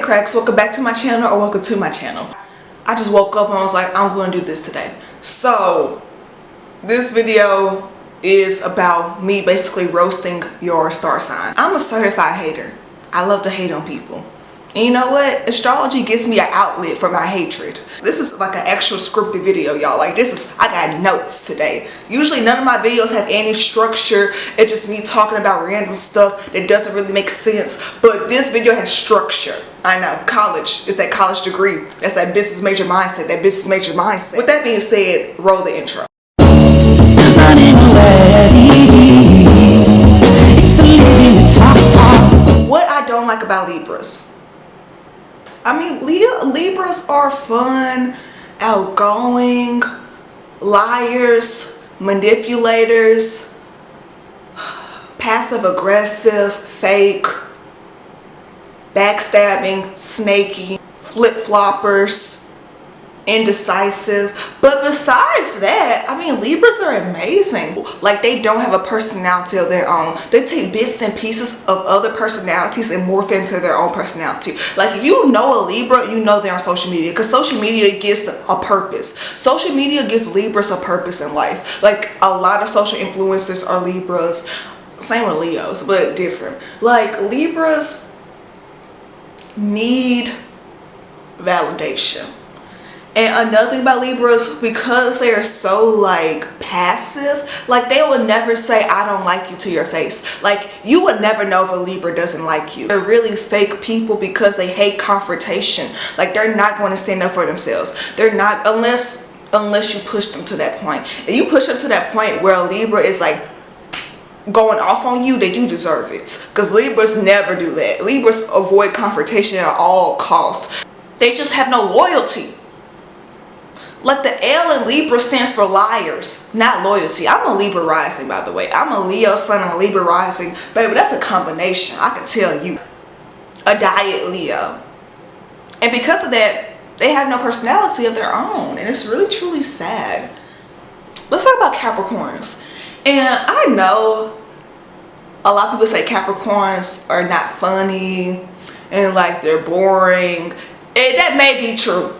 cracks, welcome back to my channel, or welcome to my channel. I just woke up and I was like, I'm going to do this today. So this video is about me basically roasting your star sign. I'm a certified hater. I love to hate on people. And you know what? Astrology gives me an outlet for my hatred. This is like an actual scripted video, y'all. Like I got notes today. Usually none of my videos have any structure. It's just me talking about random stuff that doesn't really make sense. But this video has structure. I know, college. It's that college degree. That's that business major mindset. With that being said, roll the intro. What I don't like about Libras. I mean, Libras are fun, outgoing, liars, manipulators, passive aggressive, fake, backstabbing, snaky, flip-floppers, indecisive. But besides that, I mean, Libras are amazing. Like, they don't have a personality of their own. They take bits and pieces of other personalities and morph into their own personality. Like, if you know a Libra, you know they're on social media, because social media gives them a purpose. Social media gives Libras a purpose in life. Like, a lot of social influencers are Libras. Same with Leos, but different. Like, Libras need validation. And another thing about Libras, because they are so like passive, like they would never say I don't like you to your face. Like, you would never know if a Libra doesn't like you. They're really fake people because they hate confrontation. Like, they're not going to stand up for themselves. They're not, unless you push them to that point. And you push them to that point where a Libra is like going off on you, then you deserve it. Because Libras never do that. Libras avoid confrontation at all costs. They just have no loyalty. Like, the L in Libra stands for liars, not loyalty. I'm a Libra rising, by the way. I'm a Leo sun and a Libra rising. Baby, that's a combination, I can tell you. A diet Leo. And because of that, they have no personality of their own. And it's really, truly sad. Let's talk about Capricorns. And I know a lot of people say Capricorns are not funny and like they're boring. And that may be true.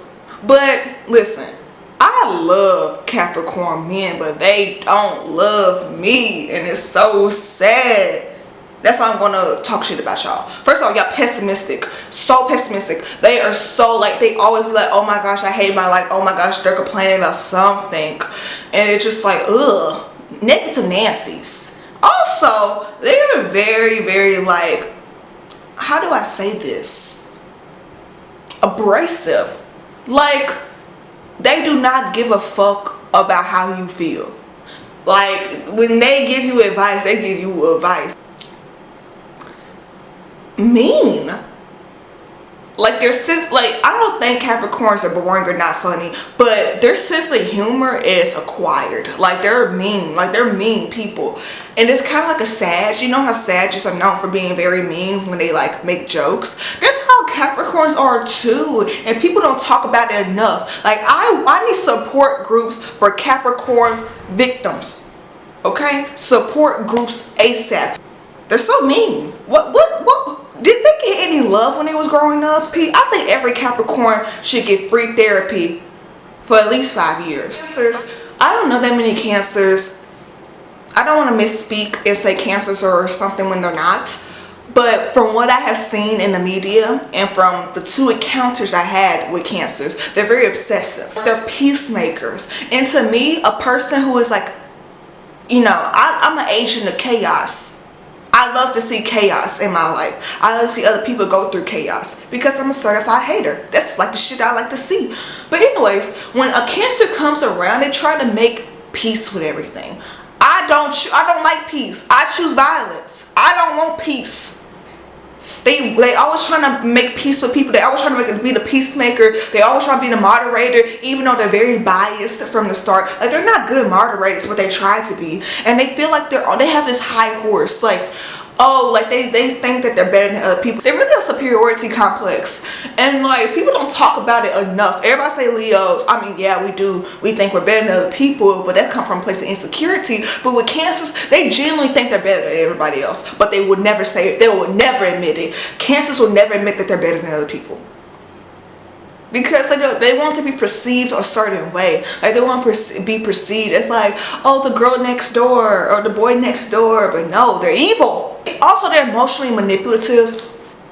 But listen, I love Capricorn men, but they don't love me, and it's so sad. That's why I'm gonna talk shit about y'all. First of all, y'all pessimistic, so pessimistic. They are so like, they always be like, oh my gosh, I hate my life. Oh my gosh, they're complaining about something, and it's just like, ugh, negative Nancy's. Also, they are very, very like, how do I say this? Abrasive. Like, they do not give a fuck about how you feel. Like, when they give you advice, they give you advice. Mean. Like, their sense, like, I don't think Capricorns are boring or not funny, but their sense of humor is acquired. Like, they're mean. Like, they're mean people. And it's kind of like a Sag. You know how Sagittarius are known for being very mean when they like make jokes? That's how Capricorns are too. And people don't talk about it enough. Like, I need support groups for Capricorn victims. Okay? Support groups ASAP. They're so mean. What? Did they get any love when they was growing up? I think every Capricorn should get free therapy for at least 5 years. Cancers, I don't know that many Cancers. I don't want to misspeak and say Cancers are something when they're not. But from what I have seen in the media and from the 2 encounters I had with Cancers, they're very obsessive. They're peacemakers. And to me, a person who is like, you know, I'm an agent of chaos. I love to see chaos in my life. I love to see other people go through chaos because I'm a certified hater. That's like the shit I like to see. But anyways, when a Cancer comes around, they try to make peace with everything. I don't like peace. I choose violence. I don't want peace. They always trying to make peace with people. They always trying to be the peacemaker. They always trying to be the moderator, even though they're very biased from the start. Like, they're not good moderators, but they try to be. And they feel like they have this high horse. Like, oh, like they think that they're better than other people. They really have a superiority complex, and like people don't talk about it enough. Everybody say Leos, I mean, yeah, we do, we think we're better than other people, but that comes from a place of insecurity. But with Cancers, they genuinely think they're better than everybody else, but they would never say it. They would never admit it. Cancers will never admit that they're better than other people, because they want to be perceived a certain way. Like they want to be perceived as like, oh, the girl next door or the boy next door. But no, they're evil. Also, they're emotionally manipulative.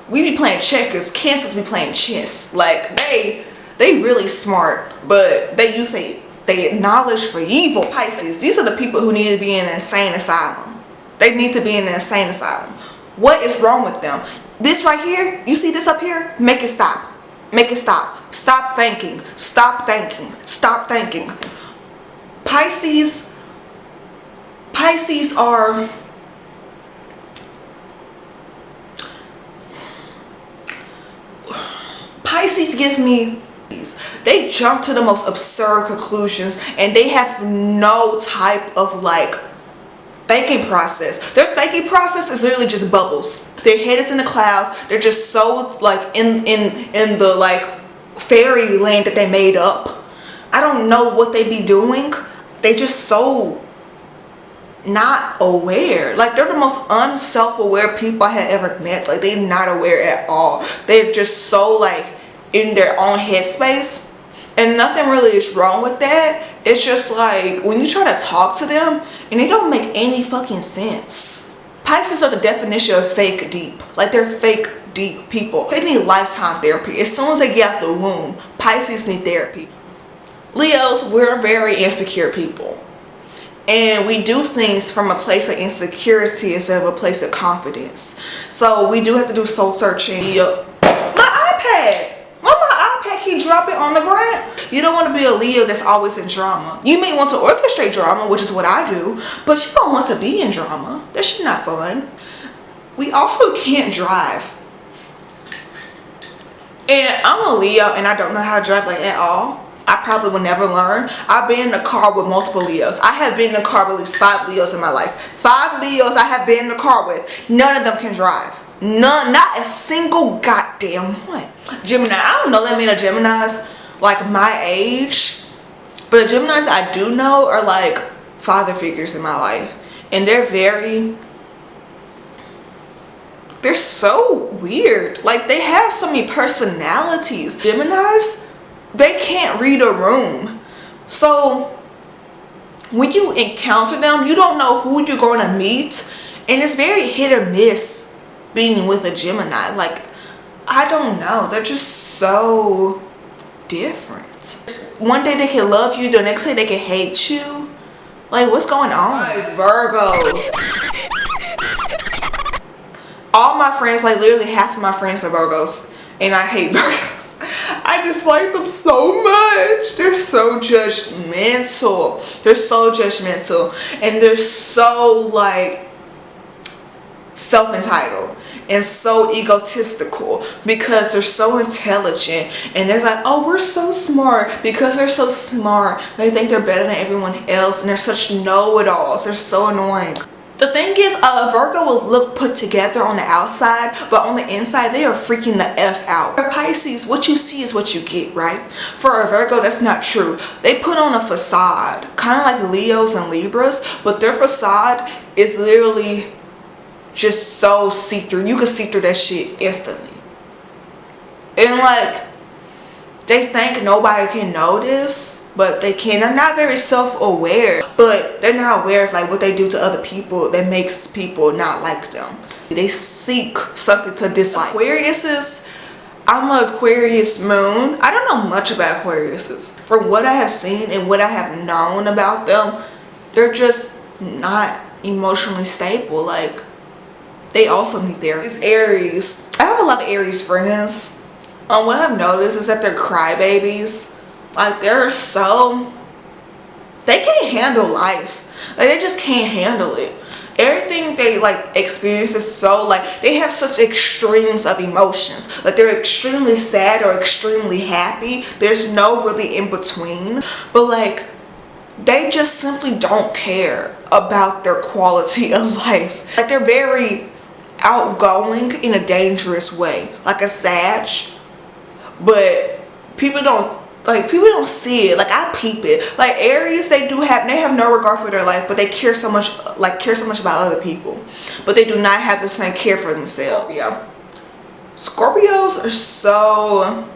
We be playing checkers, Cancers be playing chess. Like they really smart, but they acknowledge for evil. Pisces, these are the people who need to be in an insane asylum. They need to be in an insane asylum. What is wrong with them? This right here, you see this up here? Make it stop. Make it stop. Stop thinking. Stop thinking. Stop thinking. Pisces are Pisces give me, they jump to the most absurd conclusions, and they have no type of like thinking process. Their thinking process is literally just bubbles. Their head is in the clouds. They're just so like in the like fairy land that they made up. I don't know what they be doing. They just so not aware. Like they're the most unself-aware people I have ever met. Like they're not aware at all. They're just so like in their own headspace, and nothing really is wrong with that. It's just like when you try to talk to them and they don't make any fucking sense. Pisces are the definition of fake deep. Like they're fake deep people. They need lifetime therapy. As soon as they get out the womb, Pisces need therapy. Leos, we're very insecure people, and we do things from a place of insecurity instead of a place of confidence. So we do have to do soul searching. My iPad! Why my iPad keep dropping on the ground? You don't want to be a Leo that's always in drama. You may want to orchestrate drama, which is what I do, but you don't want to be in drama. That shit not fun. We also can't drive. And I'm a Leo, and I don't know how to drive like at all. I probably will never learn. I've been in a car with multiple Leos. I have been in a car with at least 5 Leos in my life. 5 Leos I have been in the car with. None of them can drive. None, not a single goddamn one. Gemini, I don't know that many Geminis like my age, but the Geminis I do know are like father figures in my life, and they're so weird. Like they have so many personalities. Geminis, they can't read a room. So when you encounter them, you don't know who you're going to meet, and it's very hit or miss being with a Gemini. Like I don't know, they're just so different. One day they can love you, the next day they can hate you. Like what's going on? Virgos. All my friends, like literally half of my friends are Virgos, and I hate Virgos. I dislike them so much. They're so judgmental. They're so judgmental, and they're so like self-entitled and so egotistical because they're so intelligent, and they're like, oh, we're so smart. Because they're so smart, they think they're better than everyone else, and they're such know-it-alls. They're so annoying. The thing is, a Virgo will look put together on the outside, but on the inside they are freaking the F out. For Pisces, what you see is what you get, right? For a Virgo, that's not true. They put on a facade, kind of like Leos and Libras, but their facade is literally just so see-through. You can see through that shit instantly. And like, they think nobody can notice, but they can. They're not very self-aware, but they're not aware of like what they do to other people that makes people not like them. They seek something to dislike. Aquariuses, I'm an Aquarius moon. I don't know much about Aquariuses. From what I have seen and what I have known about them, they're just not emotionally stable. Like, they also need therapy. It's Aries. I have a lot of Aries friends. What I've noticed is that they're crybabies. Like they can't handle life. Like they just can't handle it. Everything they like experience is so like, they have such extremes of emotions. Like they're extremely sad or extremely happy. There's no really in between. But like, they just simply don't care about their quality of life. Like they're very outgoing in a dangerous way, like a Sag, but people don't see it. Like, I peep it. Like, Aries, they have no regard for their life, but they care so much about other people, but they do not have the same care for themselves. Yeah. Scorpios are so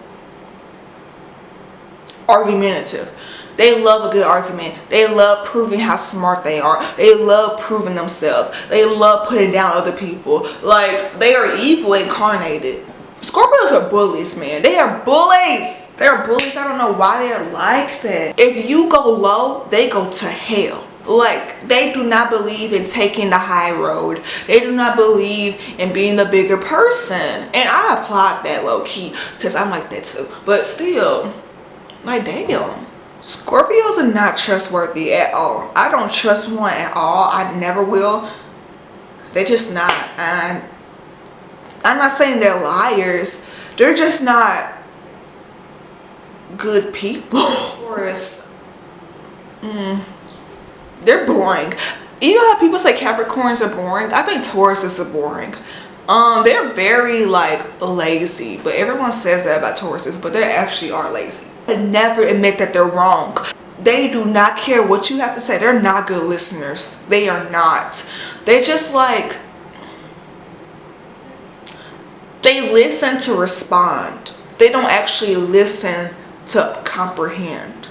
argumentative. They love a good argument. They love proving how smart they are. They love proving themselves. They love putting down other people. Like, they are evil incarnated. Scorpios are bullies, man. They are bullies. They're bullies. I don't know why they're like that. If you go low, they go to hell. Like, they do not believe in taking the high road. They do not believe in being the bigger person. And I applaud that low key, because I'm like that too. But still, like, damn. Scorpios are not trustworthy at all. I don't trust one at all. I never will. They're just not. And I'm not saying they're liars. They're just not good people. Taurus, they're boring. You know how people say Capricorns are boring? I think Tauruses are boring. They're very, like, lazy, but everyone says that about Tauruses, but they actually are lazy. They never admit that they're wrong. They do not care what you have to say. They're not good listeners. They are not. They just, like, they listen to respond. They don't actually listen to comprehend.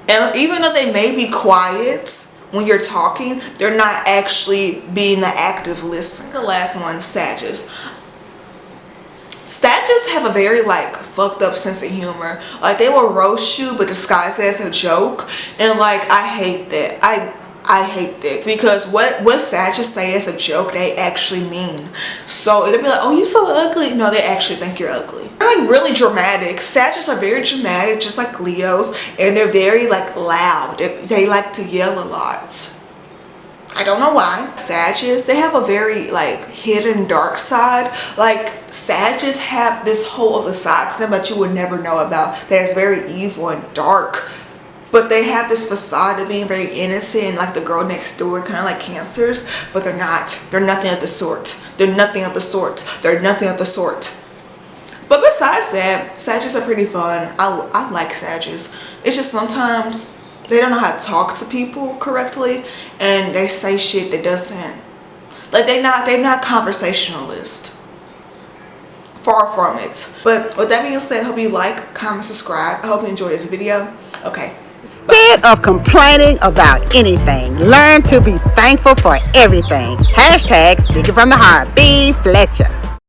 And even though they may be quiet when you're talking, they're not actually being an active listener. The last one, Sagittarius. Sagittarius have a very, like, fucked up sense of humor. Like, they will roast you but disguise it as a joke, and, like, I hate that. I hate that, because what Sagittarius say as a joke, they actually mean. So it'll be like, oh, you so ugly. No, they actually think you're ugly. They're, like, really dramatic. Sagittarius are very dramatic, just like Leos, and they're very, like, loud. They like to yell a lot. I don't know why. Sagittarius, they have a very, like, hidden dark side. Like, Sagittarius have this whole other side to them that you would never know about. That is very evil and dark. But they have this facade of being very innocent and like the girl next door, kind of like Cancers. But they're not. They're nothing of the sort. They're nothing of the sort. They're nothing of the sort. But besides that, Sagittarius are pretty fun. I like Sagittarius. It's just sometimes they don't know how to talk to people correctly, and they say shit that doesn't, like, they're not conversationalist. Far from it. But with that being said, I hope you like, comment, subscribe. I hope you enjoyed this video. Okay. Instead of complaining about anything, learn to be thankful for everything. Hashtag speaking from the heart. B. Fletcher.